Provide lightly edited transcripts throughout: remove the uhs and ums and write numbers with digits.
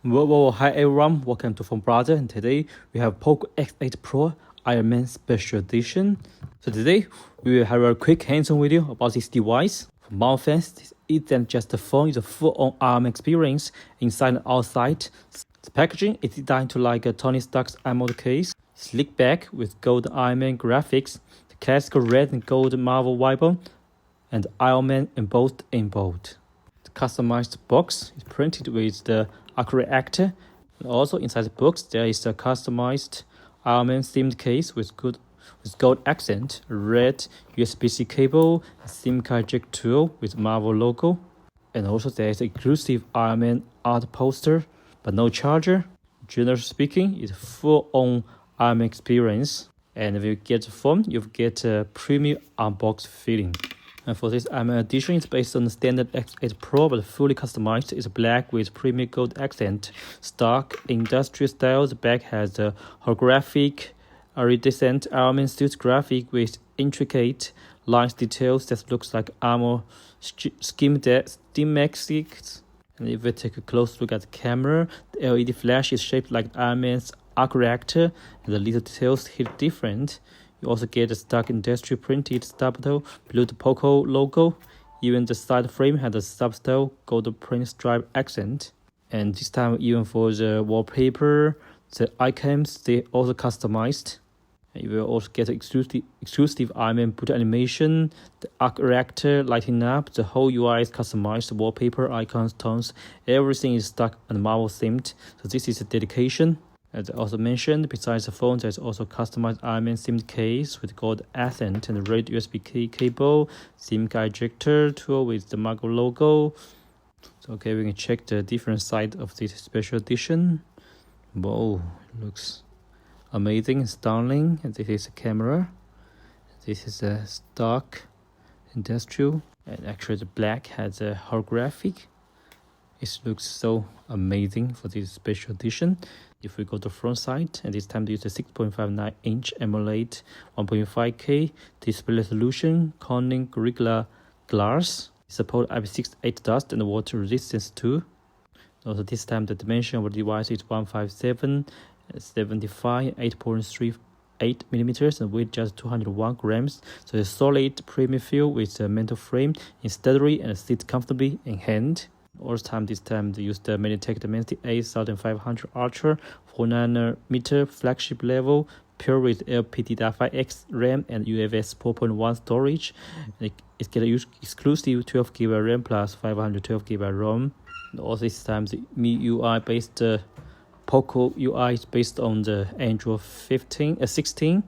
Whoa, hi everyone, welcome to Phone Brother, and today we have POCO X8Pro Ironman Special Edition. So today we will have a quick hands-on video about this device. For more fans, this isn't just a phone, it's a full-on ARM experience inside and outside. The packaging is designed to like a Tony Stark's AMOLED case, slick back with gold Ironman graphics, the classical red and gold Marvel Bible, and Ironman embossed in bold. The customized box is printed with the accurate actor, and also inside the box there is a customized Ironman themed case with gold accent, red USB-C cable, a SIM card jack tool with Marvel logo, and also there is an exclusive Ironman art poster, but no charger. Generally speaking, it's full-on Ironman experience, and if you get the phone, you get a premium unboxed feeling. And for this Ironman edition, it's based on the standard X8 Pro, but fully customized. It's black with premium gold accent. Stock industrial style. The back has a holographic, iridescent Ironman suit graphic with intricate lines details that looks like armor schematics. And if we take a close look at the camera, the LED flash is shaped like Ironman's arc reactor, and the little details hit different. You also get a stock industrial printed subtle below the POCO logo. Even the side frame had a subtle gold print stripe accent. And this time, even for the wallpaper, the icons, they also customized. And you will also get exclusive Ironman boot animation, the arc reactor lighting up, the whole UI is customized, the wallpaper, icons, tones, everything is stuck and Marvel themed. So this is a dedication. As I also mentioned, besides the phone, there's also customized Ironman SIM case with gold accent and red USB-C cable, SIM card ejector tool with the Marvel logo. So okay, we can check the different side of this special edition. Whoa, looks amazing and stunning. And this is a camera. This is a stock industrial. And actually the black has a holographic. It looks so amazing for this special edition. If we go to the front side, and this time they use a 6.59-inch AMOLED 1.5K display resolution, Corning Gorilla Glass. It supports IP68 dust and water resistance too. Also this time the dimension of the device is 157, 75, 8.38 millimeters, and weight just 201 grams. So a solid premium feel with a metal frame in steadily and sit comfortably in hand. This time they used the MediaTek Dimensity 8500 Ultra 4nm flagship level, pure with LPDDR5X RAM and UFS 4.1 storage. It gets exclusive 12GB RAM plus 512GB ROM. And also this time the MIUI based POCO UI is based on the Android 16.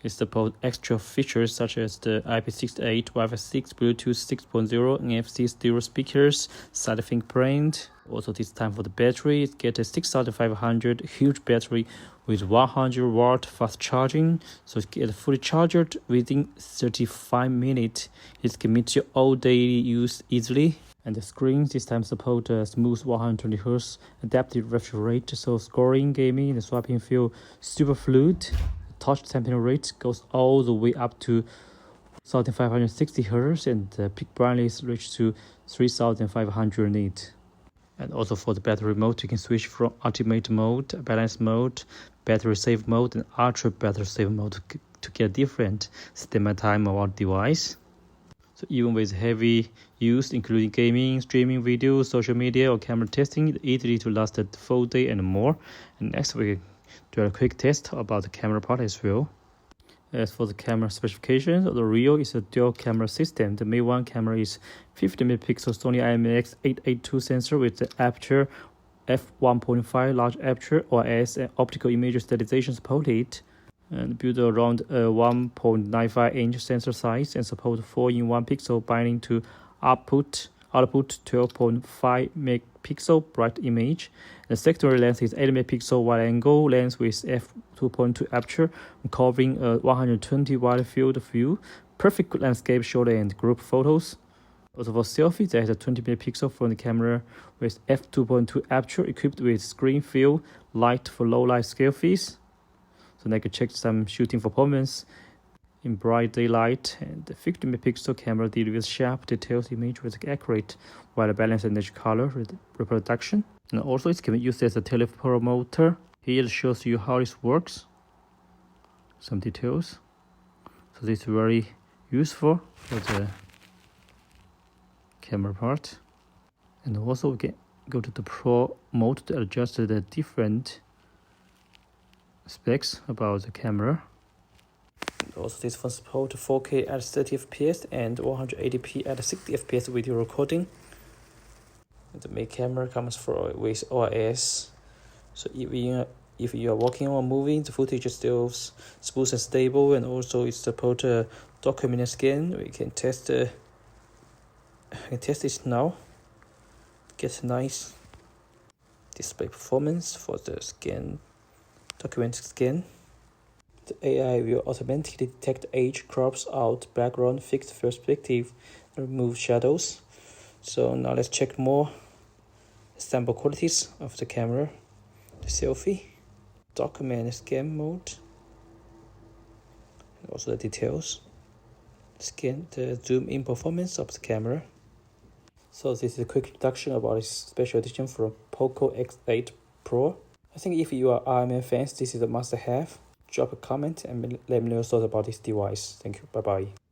It supports extra features such as the IP68, Wi-Fi 6, Bluetooth 6.0, NFC stereo speakers, side fingerprint. Also this time for the battery, it gets a 6500 huge battery with 100 watt fast charging. So it gets fully charged within 35 minutes. It can meet your all daily use easily. And the screen this time supports a smooth 120Hz adaptive refresh rate, so scoring, gaming, and swiping feel super fluid. Touch sampling rate goes all the way up to 1560 Hz, and the peak brightness reaches to 3500 nit. And also for the battery mode, you can switch from ultimate mode, balance mode, battery save mode, and ultra battery save mode to get different standby time of our device. So even with heavy use, including gaming, streaming video, social media, or camera testing, it's easily to last a full day and more. And next we do a quick test about the camera part as well. As for the camera specifications, the real is a dual camera system. The main one camera is 50MP Sony IMX882 sensor with the aperture f1.5 large aperture or as an optical image stabilization supported, and built around a 1.95-inch sensor size and support 4-in-1 pixel binding to output 12.5 megapixel bright image. The secondary lens is 8 megapixel wide-angle lens with f2.2 aperture, covering a 120 wide field of view, perfect landscape shot and group photos. Also for selfie, there is a 20 megapixel front camera with f2.2 aperture equipped with screen field light for low light selfies. So now you can check some shooting performance in bright daylight, and the 50-megapixel camera delivers sharp, detailed image with accurate white balance and edge color reproduction. And also it can be used as a telepromoter. Here it shows you how this works. Some details. So this is very useful for the camera part. And also we can go to the Pro mode to adjust the different specs about the camera. Also, this phone supports 4K at 30 FPS and 180p at 60 FPS video recording. The main camera comes with OIS, so if you are working on a movie, the footage is still smooth and stable, and also it supports a document scan. We can test it now. Get a nice display performance for the document scan. The AI will automatically detect edge, crops out background, fix perspective, and remove shadows. So now let's check more sample qualities of the camera. The selfie, document scan mode, and also the details. Scan the zoom in performance of the camera. So this is a quick introduction about this special edition from POCO X8 Pro. I think if you are Ironman fans, this is a must-have. Drop a comment and let me know your thoughts about this device. Thank you. Bye-bye.